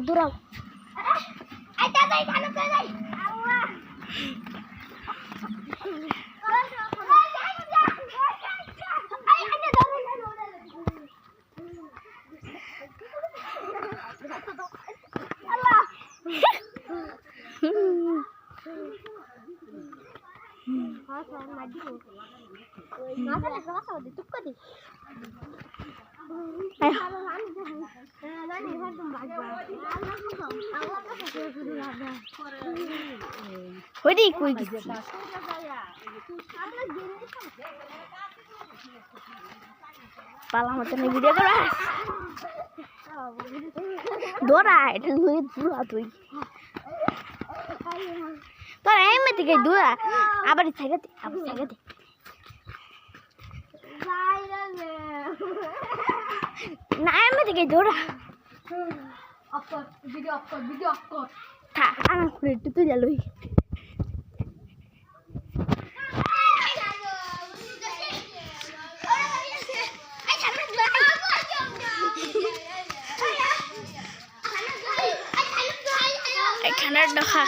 দৌড়াও হইনি কই গেছি পালা মতো ভিডিও করা দৌড়া এটা দৌড়া তুই তোর এমনি থেকে দৌড়া আবার সাইডে না এমনি থেকে দৌড়া ভিডিও অফ কর থাক আমি একটু তুই লই খানার ডোহা